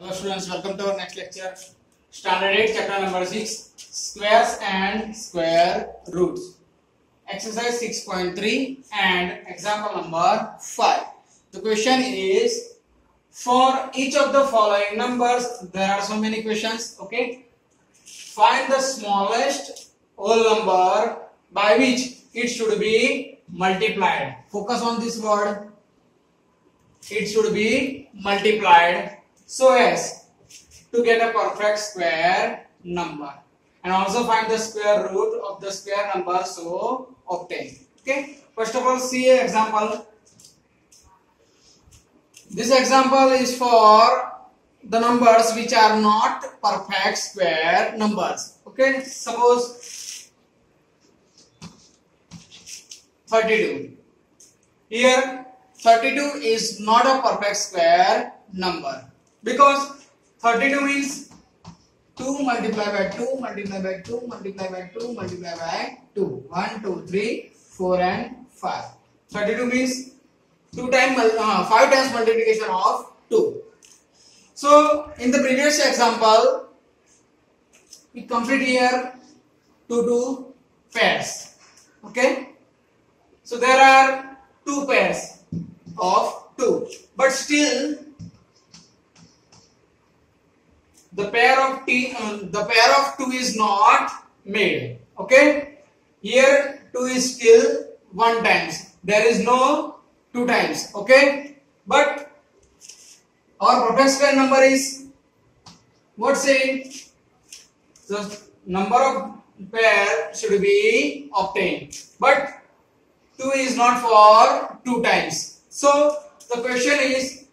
Hello students, welcome to our next lecture. Standard 8, chapter number 6, squares and square roots. Exercise 6.3 and example number 5. The question is, for each of the following numbers, there are so many questions, okay? Find the smallest whole number by which it should be multiplied. Focus on this word. It should be multiplied so as to get a perfect square number, and also find the square root of the square number so obtain. Okay, first of all, see an example. This example is for the numbers which are not perfect square numbers. Okay, suppose 32. Here 32 is not a perfect square number because 32 means 2 multiplied by 2 multiplied by 2 multiplied by 2 multiplied by 2. 1, 2, 3, 4 and 5. 32 means 5 times multiplication of 2. So in the previous example, we complete here 2 pairs. Okay. So there are 2 pairs of 2, but still the pair of 2 is not made. Okay, here 2 is still 1 times, there is no 2 times. Okay, but our perfect square number is what? Say the number of pair should be obtained, but 2 is not for 2 times. So the question is,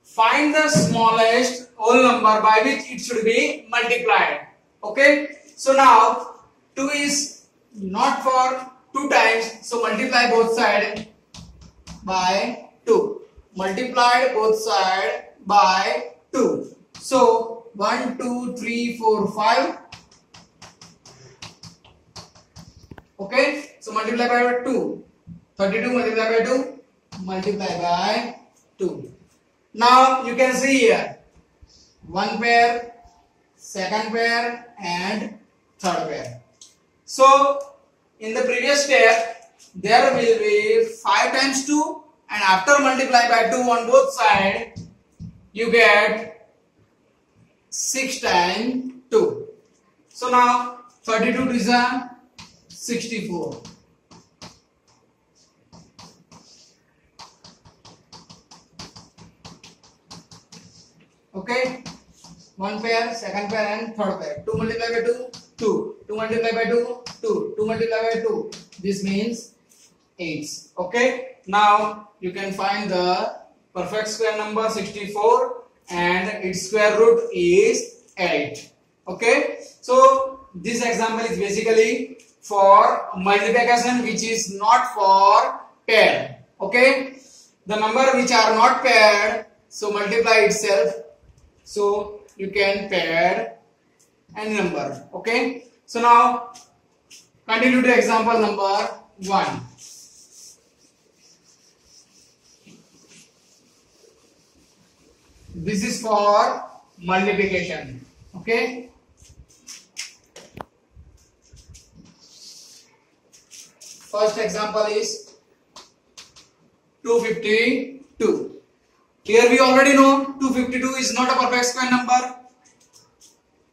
find the smallest whole number by which it should be multiplied. Okay, so now 2 is not for 2 times, so multiply both sides by 2. Multiply both sides by 2. So 1, 2, 3, 4, 5. Okay, so multiply by 2. 32 multiply by 2, multiply by 2. Now you can see here 1 pair, second pair and third pair. So in the previous step there will be 5 times 2, and after multiply by 2 on both sides you get 6 times 2. So now 32 is a 64. Okay, 1 pair, second pair and third pair. 2 multiplied by 2, 2. 2 multiplied by 2, 2. 2 multiplied by 2. This means 8. Okay, now you can find the perfect square number 64 and its square root is 8. Okay, so this example is basically for multiplication which is not for pair. Okay, the number which are not paired, so multiply itself. So you can pair any number. Okay, so now continue to example number 1. This is for multiplication. Okay, first example is 252. Here we already know 252 is not a perfect square number.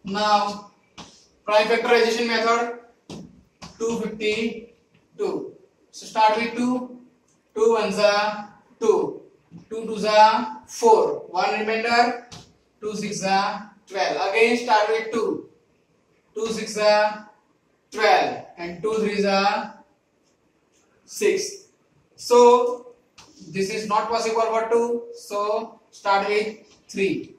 Now prime factorization method, 252. So start with 2. 2 ones are 2. 2 twos are 4. 1 remainder. 2 6 are 12. Again start with 2. 2 6 are 12 and 2 3 are 6. So this is not possible for 2, so start with 3.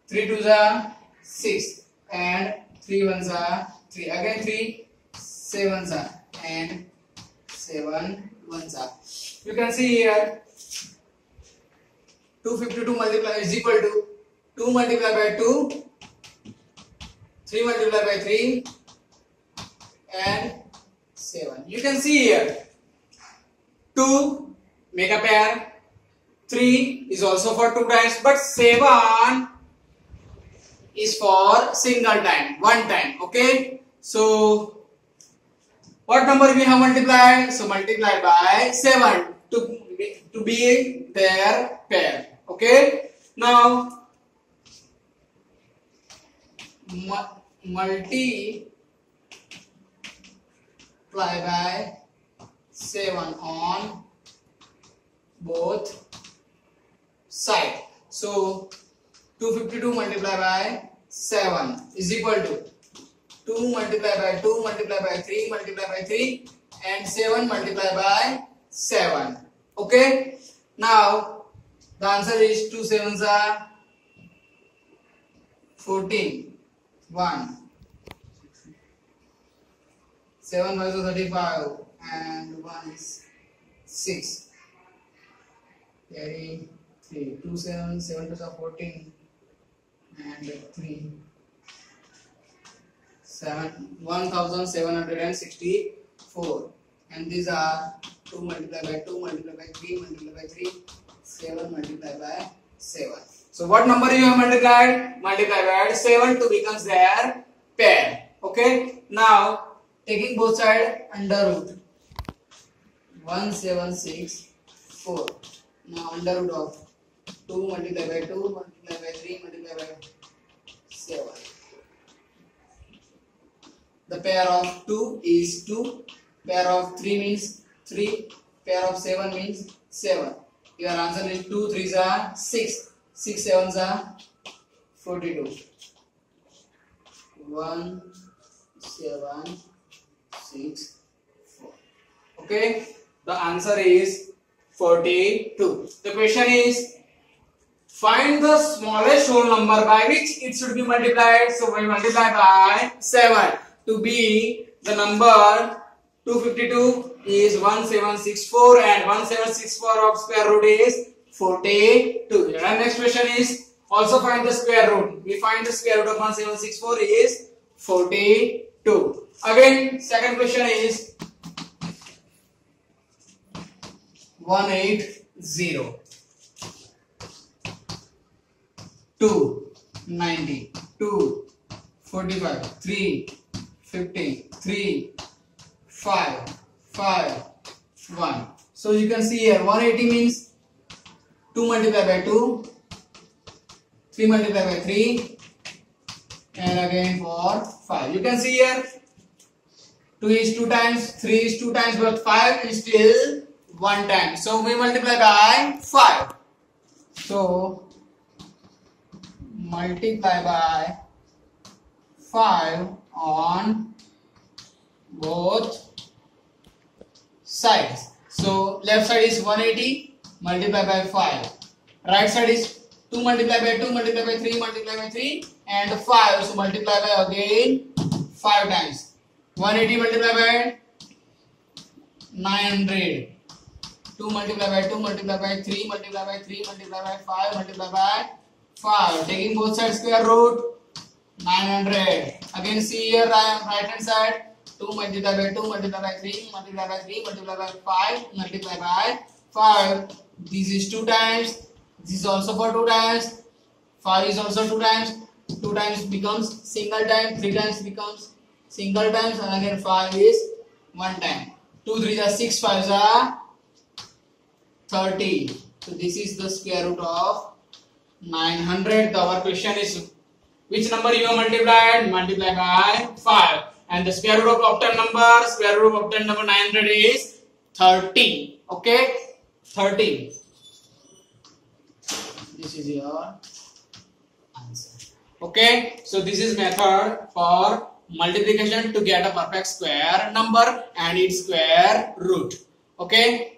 3 twos are 6 and 3 ones are 3. Again 3 sevens are and 7 ones are. You can see here 252 multiply is equal to 2 multiplied by 2, 3 multiplied by 3 and 7. You can see here 2 make a pair, 3 is also for 2 times, but 7 is for single time, one time. Okay, so what number we have multiplied? So multiply by 7 to be their pair. Okay, now multiply by 7 on both sides. So 252 multiplied by 7 is equal to 2 multiplied by 2 multiplied by 3 multiplied by 3 and 7 multiplied by 7. Okay, now the answer is 2 sevens are 14, 1, 7 5 35 and 1 is 6. Carry 3, 2 7, 7 2 are 14 and 3, 1764, and these are 2 multiplied by 2 multiplied by 3 multiplied by 3, 7 multiplied by 7. So what number you have multiplied? Multiplied by 7 to becomes their pair. Okay, now taking both sides under root 1764. Now under root of 2 multiplied by 2 multiplied by 3 multiplied by 7. The pair of 2 is 2, pair of 3 means 3, pair of 7 means 7. Your answer is 2 3s are 6, 6 7s are 42. 1 7 6 4. Okay, the answer is 42. The question is, find the smallest whole number by which it should be multiplied. So we multiply by 7 to be the number 252 is 1764 and 1764 of square root is 42. And next question is also find the square root. We find the square root of 1764 is 42. Again, second question is 180, 2 90, 2 45, 3 50, 3 5 5 1. So you can see here 180 means 2 multiplied by 2, 3 multiplied by 3 and again for 5. You can see here 2 is 2 times, 3 is 2 times, but 5 is still 1 time. So we multiply by 5. So multiply by 5 on both sides. So left side is 180 multiplied by 5. Right side is 2 multiplied by 2 multiplied by 3 multiplied by 3 and 5. So multiply by again 5 times. 180 multiplied by 900. 2 multiplied by 2 multiplied by 3 multiplied by 3 multiplied by 5 multiplied by 5. Taking both sides square root 900. Again see here right hand side 2 multiplied by 2 multiplied by 3 multiplied by 3 multiplied by 5 multiplied by 5. This is 2 times. This is also for 2 times. 5 is also 2 times. 2 times becomes single time. 3 times becomes single times. And again 5 is 1 time. 2 3s are 6, 5s are 30. So this is the square root of 900. Our question is which number you have multiplied? Multiply by 5. And the square root of octal number 900 is 30. Okay, 30. This is your answer. Okay, so this is method for multiplication to get a perfect square number and its square root. Okay.